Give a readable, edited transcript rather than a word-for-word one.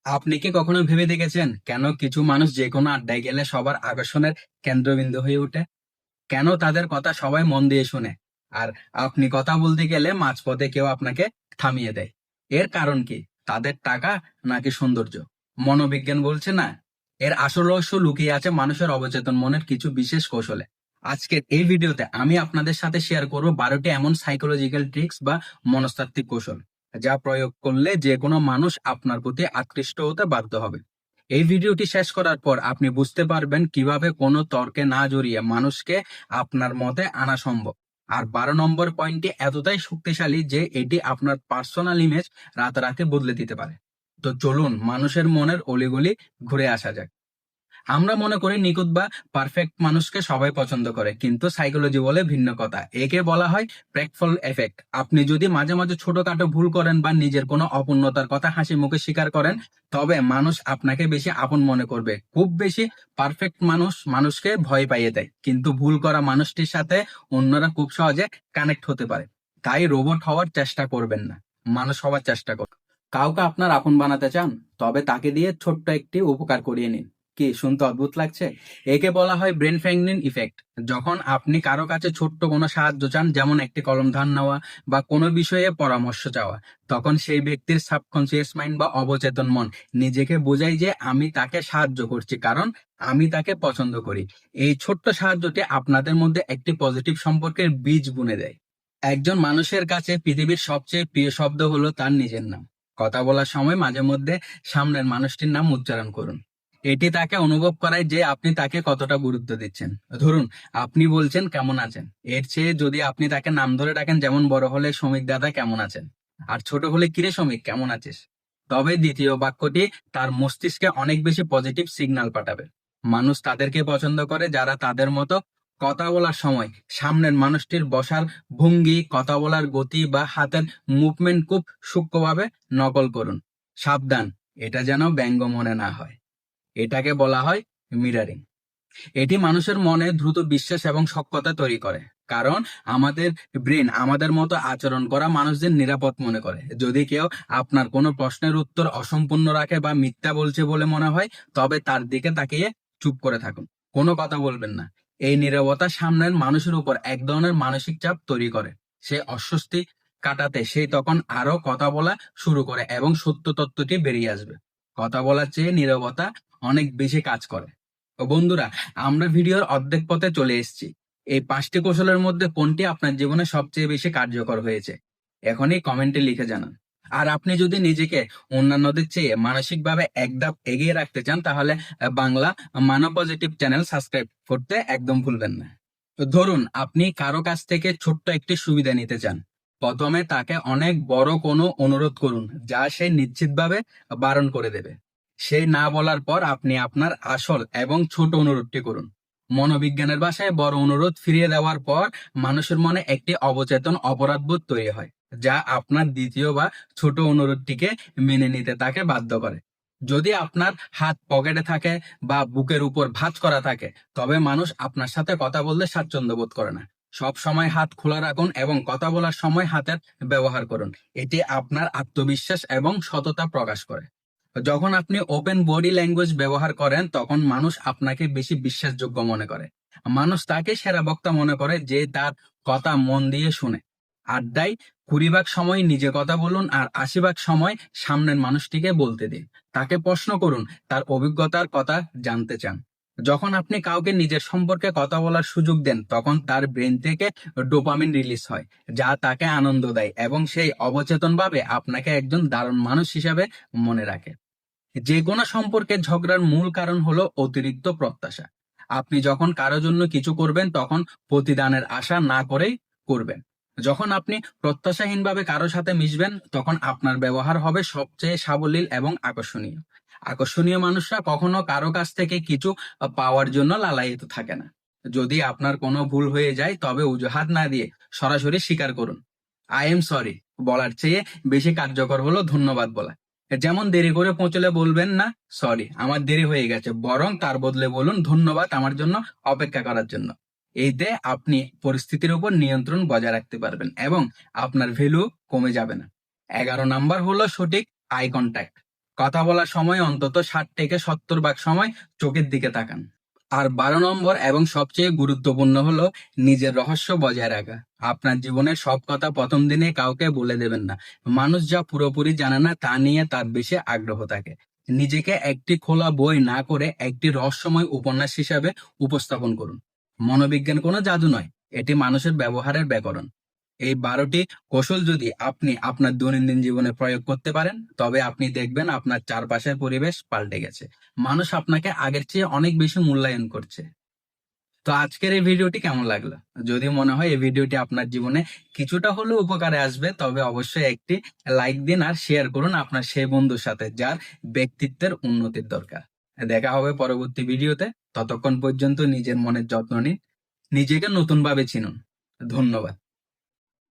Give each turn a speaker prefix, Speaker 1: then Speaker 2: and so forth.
Speaker 1: আপনি কি কখনো ভেবে দেখেছেন কেন কিছু মানুষ যে কোনো আড্ডায় গেলে সবার আকর্ষণের কেন্দ্রবিন্দু হয়ে ওঠে? কেন তাদের কথা সবাই মন দিয়ে শুনে, আর আপনি কথা বলতে গেলে মাঝপথে কেউ আপনাকে থামিয়ে দেয়? এর কারণ কি? তাদের টাকা নাকি সৌন্দর্য? মনোবিজ্ঞান বলছে না, এর আসল রহস্য লুকিয়ে আছে মানুষের অবচেতন মনের কিছু বিশেষ কৌশলে। আজকের এই ভিডিওতে আমি আপনাদের সাথে শেয়ার করব 12টি এমন সাইকোলজিক্যাল ট্রিক্স বা মনস্তাত্ত্বিক কৌশল যা প্রয়োগ করলে যে কোনো মানুষ আপনার প্রতি আকৃষ্ট হতে বাধ্য হবে। এই ভিডিওটি শেষ করার পর আপনি বুঝতে পারবেন কিভাবে কোনো তর্কে না জড়িয়ে মানুষকে আপনার মতে আনা সম্ভব। আর 12 নম্বর পয়েন্টটি এতটাই শক্তিশালী যে এটি আপনার পার্সোনাল ইমেজ রাতারাতি বদলে দিতে পারে। তো চলুন মানুষের মনের অলিগলি ঘুরে আসা যাক। আমরা মনে করি নিখুঁত বা পারফেক্ট মানুষকে সবাই পছন্দ করে, কিন্তু সাইকোলজি বলে ভিন্ন কথা। একে বলা হয় প্র্যাকফল এফেক্ট। আপনি যদি মাঝে মাঝে ছোটখাটো ভুল করেন বা নিজের কোনো অপূর্ণতার কথা হাসি মুখে স্বীকার করেন, তবে মানুষ আপনাকে বেশি আপন মনে করবে। খুব বেশি পারফেক্ট মানুষ মানুষকে ভয় পাইয়ে দেয়, কিন্তু ভুল করা মানুষটির সাথে অন্যরা খুব সহজে কানেক্ট হতে পারে। তাই রোবট হওয়ার চেষ্টা করবেন না, মানুষ হওয়ার চেষ্টা করুন। কাউকে আপনার আপন বানাতে চান, তবে তাকে দিয়ে ছোট্ট একটি উপকার করিয়ে নিন। কি শুনতে অদ্ভুত লাগছে? একে বলা হয় ব্রেন ফ্র্যাঙ্কলিন ইফেক্ট। যখন আপনি কারো কাছে ছোট্ট কোনো সাহায্য চান, যেমন একটি কলম ধার নেওয়া বা কোনো বিষয়ে পরামর্শ চাওয়া, তখন সেই ব্যক্তির সাবকনসিয়াস মাইন্ড বা অবচেতন মন নিজেকে বোঝায় যে আমি তাকে সাহায্য করছি কারণ আমি তাকে পছন্দ করি। এই ছোট্ট সাহায্যটি আপনাদের মধ্যে একটি পজিটিভ সম্পর্কের বীজ বুনে দেয়। একজন মানুষের কাছে পৃথিবীর সবচেয়ে প্রিয় শব্দ হলো তার নিজের নাম। কথা বলার সময় মাঝে মধ্যে সামনের মানুষটির নাম উচ্চারণ করুন। এটি তাকে অনুভব করায় যে আপনি তাকে কতটা গুরুত্ব দিচ্ছেন। ধরুন, আপনি বলছেন কেমন আছেন, এর চেয়ে যদি আপনি তাকে নাম ধরে ডাকেন, যেমন বড় হলে শ্রমিক দাদা কেমন আছেন, আর ছোট হলে কিরে শ্রমিক কেমন আছিস, তবে দ্বিতীয় বাক্যটি তার মস্তিষ্কে অনেক বেশি পজিটিভ সিগন্যাল পাঠাবে। মানুষ তাদেরকে পছন্দ করে যারা তাদের মতো কথা বলার সময় সামনের মানুষটির বসার ভঙ্গি, কথা বলার গতি বা হাতের মুভমেন্ট খুব সূক্ষ্মভাবে নকল করুন। সাবধান, এটা যেন ব্যঙ্গ মনে না হয়। এটাকে বলা হয় মিরারিং। এটি মানুষের মনে দ্রুত বিশ্বাস এবং সখ্যতা তৈরি করে, কারণ আমাদের ব্রেন আমাদের মতো আচরণ করা মানুষদের নিরাপদ মনে করে। যদি কেউ আপনার কোনো প্রশ্নের উত্তর অসম্পূর্ণ রাখে বা মিথ্যা বলছে বলে মনে হয়, তবে তার দিকে তাকিয়ে চুপ করে থাকুন, কোনো কথা বলবেন না। এই নীরবতা সামনের মানুষের উপর এক ধরনের মানসিক চাপ তৈরি করে। সে অস্বস্তি কাটাতে সে তখন আরো কথা বলা শুরু করে এবং সত্য তত্ত্বটি বেরিয়ে আসবে। কথা বলার চেয়ে নীরবতা অনেক বেশি কাজ করে। তো বন্ধুরা, আমরা ভিডিওর অর্ধেক পথে চলে এসেছি। এই 5টি কৌশলের মধ্যে কোনটি আপনার জীবনে সবচেয়ে বেশি কার্যকর হয়েছে এখনই কমেন্টে লিখে জানান। আর আপনি যদি নিজেকে অন্যান্যদের চেয়ে মানসিকভাবে এক ধাপ এগিয়ে রাখতে চান, তাহলে বাংলা মানব পজিটিভ চ্যানেল সাবস্ক্রাইব করতে একদম ভুলবেন না। তো ধরুন, আপনি কারো কাছ থেকে ছোট্ট একটি সুবিধা নিতে চান। প্রথমে তাকে অনেক বড় কোনো অনুরোধ করুন যা সে নিশ্চিতভাবে বারণ করে দেবে। সেই না বলার পর আপনি আপনার আসল এবং ছোট অনুরোধটি করুন। মনোবিজ্ঞানের ভাষায় বড় অনুরোধ ফিরিয়ে দেওয়ার পর মানুষের মনে একটি অবচেতন অপরাধবোধ তৈরি হয়, যা আপনার দ্বিতীয় বা ছোট অনুরোধটিকে মেনে নিতে তাকে বাধ্য করে। যদি আপনার হাত পকেটে থাকে বা বুকের উপর ভাঁজ করা থাকে, তবে মানুষ আপনার সাথে কথা বলতে স্বাচ্ছন্দ্য বোধ করে না। সব সময় হাত খোলা রাখুন এবং কথা বলার সময় হাতের ব্যবহার করুন। এটি আপনার আত্মবিশ্বাস এবং সততা প্রকাশ করে। যখন আপনি ওপেন বডি ল্যাঙ্গুয়েজ ব্যবহার করেন, তখন মানুষ আপনাকে বেশি বিশ্বাসযোগ্য মনে করে। মানুষ তাকে সেরা বক্তা মনে করে যে তার কথা মন দিয়ে শুনে। আড্ডায় 20 ভাগ সময় নিজে কথা বলুন আর 80 ভাগ সময় সামনের মানুষটিকে বলতে দিন। তাকে প্রশ্ন করুন, তার অভিজ্ঞতার কথা জানতে চান। যখন আপনি কাউকে নিজের সম্পর্কে কথা বলার সুযোগ দেন, তখন তার ব্রেন থেকে ডোপামিন রিলিজ হয়, যা তাকে আনন্দ দেয় এবং সেই অবচেতনভাবে আপনাকে একজন দারুণ মানুষ হিসাবে মনে রাখে। যে কোনো সম্পর্কে ঝগড়ার মূল কারণ হলো অতিরিক্ত প্রত্যাশা। আপনি যখন কারো জন্য কিছু করবেন, তখন প্রতিদানের আশা না করেই করবেন। যখন আপনি প্রত্যাশাহীনভাবে কারো সাথে মিশবেন, তখন আপনার ব্যবহার হবে সবচেয়ে সাবলীল এবং আকর্ষণীয়। আকর্ষণীয় মানুষরা কখনো কারো কাছ থেকে কিছু পাওয়ার জন্য লালায়িত থাকে না। যদি আপনার কোনো ভুল হয়ে যায়, তবে অজুহাত না দিয়ে সরাসরি স্বীকার করুন। আই এম সরি বলার চেয়ে বেশি কার্যকর হলো ধন্যবাদ বলা। যেমন দেরি করে পৌঁছলে বলবেন না সরি আমার দেরি হয়ে গেছে, বরং তার বদলে বলুন ধন্যবাদ আমার জন্য অপেক্ষা করার জন্য। এতে আপনি পরিস্থিতির উপর নিয়ন্ত্রণ বজায় রাখতে পারবেন এবং আপনার ভ্যালু কমে যাবে না। 11 নাম্বার হলো সঠিক আই কন্ট্যাক্ট। কথা বলার সময় অন্তত 60 থেকে 70 ভাগ সময় চোখের দিকে তাকান। আর 12 নম্বর এবং সবচেয়ে গুরুত্বপূর্ণ হলো নিজের রহস্য বজায় রাখা। আপনার জীবনের সব কথা প্রথম দিনে কাউকে বলে দেবেন না। মানুষ যা পুরোপুরি জানে না তা নিয়ে তার বেশি আগ্রহ থাকে। নিজেকে একটি খোলা বই না করে একটি রহস্যময় উপন্যাস হিসাবে উপস্থাপন করুন। মনোবিজ্ঞান কোনো জাদু নয়, এটি মানুষের ব্যবহারের ব্যাকরণ। এই 12টি কৌশল যদি আপনি আপনার দৈনন্দিন জীবনে প্রয়োগ করতে পারেন, তবে আপনি দেখবেন আপনার চারপাশের পরিবেশ পাল্টে গেছে। মানুষ আপনাকে আগের চেয়ে অনেক বেশি মূল্যায়ন করছে। তো আজকের এই ভিডিওটি কেমন লাগলো? যদি মনে হয় এই ভিডিওটি আপনার জীবনে কিছুটা হলেও উপকারে আসবে, তবে অবশ্যই একটি লাইক দিন আর শেয়ার করুন আপনার সেই বন্ধুর সাথে যার ব্যক্তিত্বের উন্নতির দরকার। দেখা হবে পরবর্তী ভিডিওতে। ততক্ষণ পর্যন্ত নিজের মনের যত্ন নিন, নিজেকে নতুন ভাবে চিনুন। ধন্যবাদ।